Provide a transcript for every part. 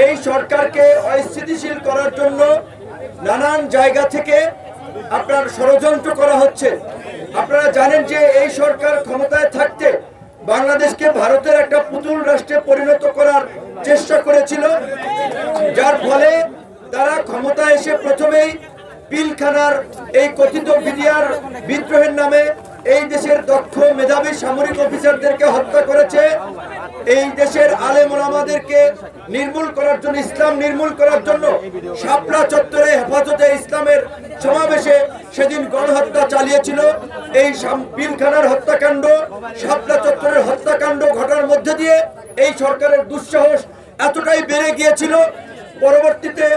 এই সরকারকে অস্থিতিশীল করার জন্য নানান জায়গা থেকে আপনার ষড়যন্ত্র করা হচ্ছে। আপনারা জানেন যে এই সরকার ক্ষমতায় থাকতে বাংলাদেশকে ভারতের একটা পুতুল রাষ্ট্রে পরিণত করার চেষ্টা করেছিল, যার ফলে তারা ক্ষমতায় এসে প্রথমেই পিলখানার এই কথিত বিডিআর বিদ্রোহের নামে এই দেশের দক্ষ মেধাবী সামরিক অফিসারদেরকে হত্যা করেছে। এই দেশের আলেম ওলামাদেরকে নির্মূল করার জন্য, ইসলাম নির্মূল করার জন্য শাপলা চত্বরে হেফাজতে ইসলামের সমাবেশে সেদিন গণহত্যা চালিয়েছিল। এই পিলখানার হত্যাকাণ্ড, শাপলা চত্বরের হত্যাকাণ্ড ঘটার মধ্যে দিয়ে এই সরকারের দুঃসাহস এতটাই বেড়ে গিয়েছিল, পরবর্তীতে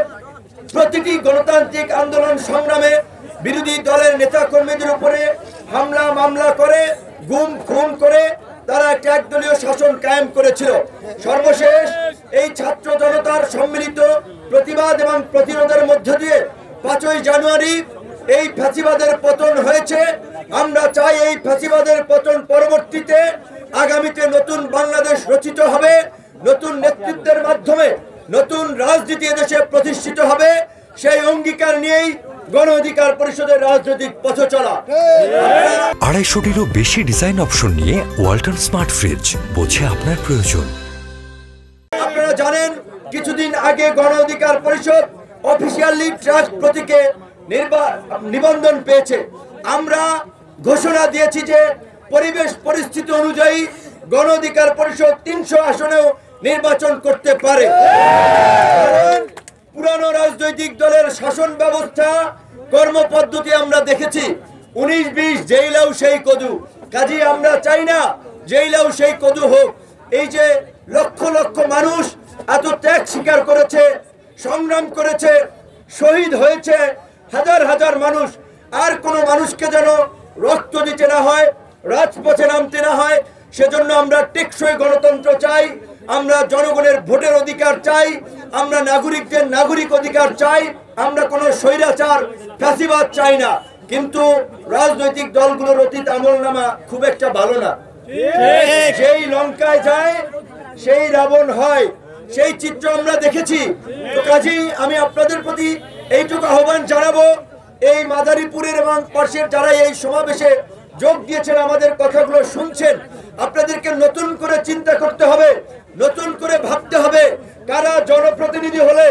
প্রতিটি গণতান্ত্রিক আন্দোলন সংগ্রামে বিরোধী দলের নেতা কর্মীদের উপরে হামলা মামলা করে, গুম খুন করে তারা একটা একদলীয় শাসন কায়েম করেছিল। সর্বশেষ এই ছাত্র জনতার সম্মিলিত প্রতিবাদ এবং প্রতিরোধের মধ্য দিয়ে 5ই জানুয়ারি এই ফ্যাসিবাদের পতন হয়েছে। আমরা চাই এই ফ্যাসিবাদের পতন পরবর্তীতে আগামীতে নতুন বাংলাদেশ রচিত হবে, নতুন নেতৃত্বের মাধ্যমে নতুন রাজনীতি দেশে প্রতিষ্ঠিত হবে। সেই অঙ্গীকার নিয়েই গণ অধিকার পরিষদের রাজনৈতিক পথ চলা। 250-টিরও বেশি ডিজাইন অপশন নিয়ে ওয়ালটন স্মার্ট ফ্রিজ, বোঝে আপনার প্রয়োজন। আপনারা জানেন কিছুদিন আগে গণ অধিকার পরিষদ অফিসিয়ালি ট্রাস্ট প্রতীকে নিবন্ধন পেয়েছে। আমরা ঘোষণা দিয়েছি যে পরিবেশ পরিস্থিতি অনুযায়ী গণ অধিকার পরিষদ 300 আসনেও নির্বাচন করতে পারে। পুরানো রাজনৈতিক দলের শাসন ব্যবস্থা, কর্মপদ্ধতি আমরা দেখেছি 19-20 জেইলাও সেই কদু। কাজী আমরা চাই না জেইলাও সেই কদু হোক। এই যে লক্ষ লক্ষ মানুষ এত ত্যাগ স্বীকার করেছে, সংগ্রাম করেছে, শহীদ হয়েছে হাজার হাজার মানুষ, আর কোনো মানুষকে যেন রক্ত দিতে না হয়, রাজপথে নামতে না হয়, সেজন্য আমরা টেকসই গণতন্ত্র চাই, আমরা জনগণের ভোটের অধিকার চাই, আমরা নাগরিকদের নাগরিক অধিকার চাই, আমরা কোনো স্বৈরাচার ফ্যাসিবাদ চাই না। কিন্তু রাজনৈতিক দলগুলোর অতীত আমলনামা খুব একটা ভালো না। সেই লঙ্কায় যায় সেই রাবণ হয়, সেই চিত্র আমরা দেখেছি। তো কাজেই আমি আপনাদের প্রতি এইটুকু আহ্বান জানাবো, এই মাদারীপুরের এবং পাশের যারা এই সমাবেশে যোগ দিয়েছেন, আমাদের কথাগুলো শুনছেন, আপনাদেরকে নতুন করে চিন্তা করতে হবে, নতুন করে ভাবতে হবে কারা জনপ্রতিনিধি হলে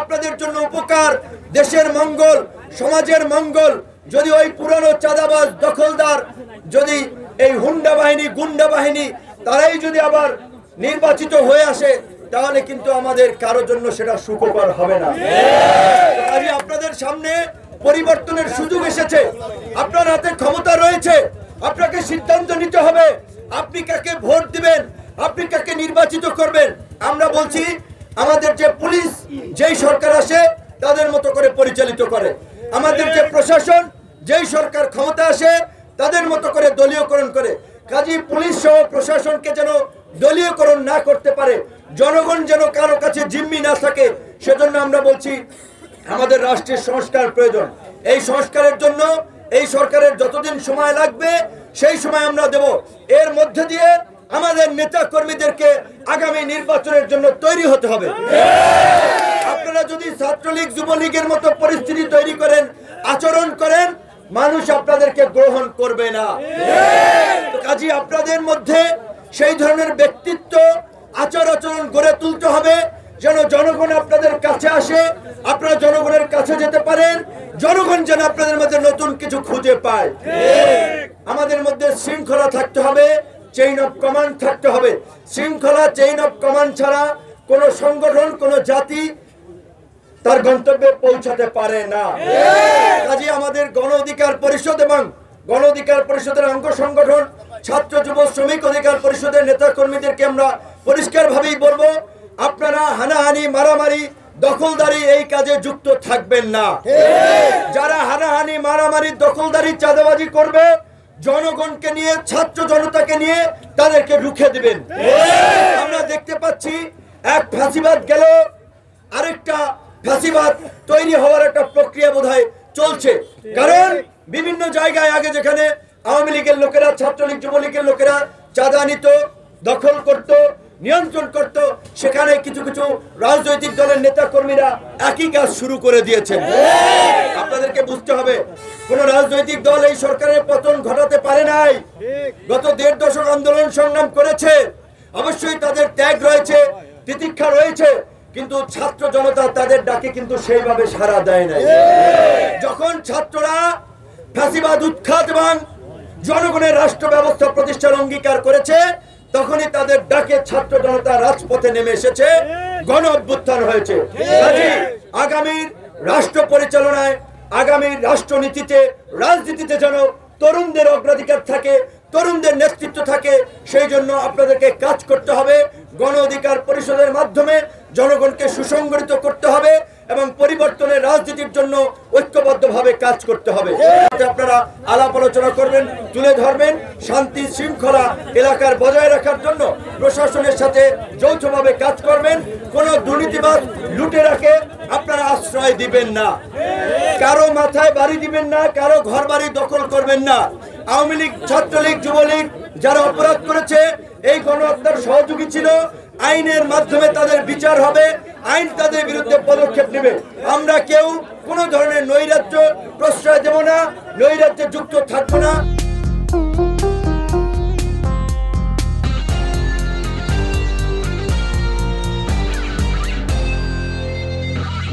আপনাদের জন্য উপকার, দেশের মঙ্গল, সমাজের মঙ্গল। যদি ওই পুরানো চাঁদাবাজ দখলদার, যদি এই হুন্ডা বাহিনী গুন্ডা বাহিনী তারাই যদি আবার নির্বাচিত হয়ে আসে, তাহলে কিন্তু আমাদের কারোর জন্য সেটা সুখকর হবে না। আপনাদের সামনে পরিবর্তনের সুযোগ এসেছে, আপনার হাতে ক্ষমতা রয়েছে, আপনাকে সিদ্ধান্ত নিতে হবে আপনি কাকে ভোট দিবেন, আপনি কাকে নির্বাচিত করবেন। আমরা বলছি আমাদের যে পুলিশ যেই সরকার আসে তাদের মতো করে পরিচালিত করে, আমাদের যে প্রশাসন যেই সরকার ক্ষমতা আসে তাদের মতো করে দলীয়করণ করে। কাজী পুলিশ সহ প্রশাসনকে যেন দলীয়করণ না করতে পারে, জনগণ যেন কারো কাছে জিম্মি না থাকে, সেজন্য আমরা বলছি আমাদের রাষ্ট্রের সংস্কার প্রয়োজন। এই সংস্কারের জন্য এই সরকারের যতদিন সময় লাগবে সেই সময় আমরা দেব। এর মধ্যে দিয়ে আমাদের নেতা কর্মীদেরকে আগামী নির্বাচনের জন্য তৈরি হতে হবে। আপনারা যদি ছাত্রলীগ যুবলীগের মতো পরিস্থিতি তৈরি করেন, আচরণ করেন, মানুষ আপনাদেরকে গ্রহণ করবে না। কাজী আপনাদের মধ্যে সেই ধরনের ব্যক্তিত্ব, আচরণ গড়ে তুলতে হবে যেন জনগণ আপনাদের কাছে আসে, আপনারা জনগণের কাছে যেতে পারেন, জনগণ যেন আপনাদের মধ্যে নতুন কিছু খুঁজে পায়। আমাদের মধ্যে শৃঙ্খলা থাকতে হবে, চেইন অফ কমান্ড থাকতে হবে। শৃঙ্খলা, চেইন অফ কমান্ড ছাড়া কোন সংগঠন, কোন জাতি তার গন্তব্যে পৌঁছাতে পারে না। কাজে আমাদের গণ অধিকার পরিষদ এবং গণ অধিকার পরিষদের অঙ্গ সংগঠন ছাত্র যুব শ্রমিক অধিকার পরিষদের নেতা কর্মীদেরকে আমরা পরিষ্কারভাবেই বলবো, আপনারা হানাহানি, মারামারি, দখলদারি এই কাজে যুক্ত থাকবেন না। যারা হানাহানি, মারামারি, দখলদারি, চাঁদাবাজি করবে, জনগণকে নিয়ে, ছাত্র জনতাকে নিয়ে তাদেরকে রুখে দিবেন। আমরা দেখতে পাচ্ছি এক ফ্যাসিবাদ গেল, আরেকটা ফ্যাসিবাদ তৈরি হওয়ার একটা প্রক্রিয়া বোধহয় চলছে। কারণ বিভিন্ন জায়গায় আগে যেখানে আওয়ামী লীগের লোকেরা, ছাত্রলীগ যুবলীগের লোকেরা চাঁদা নিত, দখল করত, নিয়ন্ত্রণ করত, সেখানে কিছু কিছু রাজনৈতিক দলের নেতা কর্মীরা একই কাজ শুরু করে দিয়েছেন। আপনাদেরকে বুঝতে হবে, কোন রাজনৈতিক দল এই সরকারের পতন ঘটাতে পারে নাই। গত 1.5 দশক আন্দোলন সংগ্রাম করেছে, অবশ্যই তাদের ত্যাগ রয়েছে, তিতিক্ষা রয়েছে, কিন্তু ছাত্র জনতা তাদের ডাকে কিন্তু সেইভাবে সাড়া দেয় নাই। যখন ছাত্ররা ফ্যাসিবাদ উৎখাত এবং জনগণের রাষ্ট্র ব্যবস্থা প্রতিষ্ঠার অঙ্গীকার করেছে, তখনই তাদের ডাকে ছাত্র জনতা রাজপথে নেমে এসেছে, গণ অভ্যুত্থান হয়েছে। আগামীর রাষ্ট্র পরিচালনায়, আগামীর রাষ্ট্রনীতিতে, রাজনীতিতে যেন তরুণদের অগ্রাধিকার থাকে, তরুণদের নেতৃত্ব থাকে, সেই জন্য আপনাদেরকে কাজ করতে হবে। গণ অধিকার পরিষদের মাধ্যমে জনগণকে সুসংগঠিত করতে হবে এবং পরিবর্তনের রাজনীতির জন্য ঐক্যবদ্ধভাবে কাজ করতে হবে। আপনারা আলাপ আলোচনা করবেন, তুলে ধরবেন, শান্তি শৃঙ্খলা এলাকার বজায় রাখার জন্য প্রশাসনের সাথে যৌথভাবে কাজ করবেন। কোন দুর্নীতিবাদ লুটেরাকে আপনারা আশ্রয় দিবেন না, কারো মাথায় বাড়ি দিবেন না, কারো ঘর বাড়ি দখল করবেন না। আওয়ামী লীগ, ছাত্রলীগ, যুবলীগ যারা অপরাধ করেছে, এই গণহত্যার সহযোগী ছিল, আইনের মাধ্যমে তাদের বিচার হবে, আইন তাদের বিরুদ্ধে পদক্ষেপ নেবে। আমরা কেউ কোনো ধরনের নৈরাজ্য প্রশ্রয় দেব না, নৈরাজ্যে যুক্ত থাকবো না।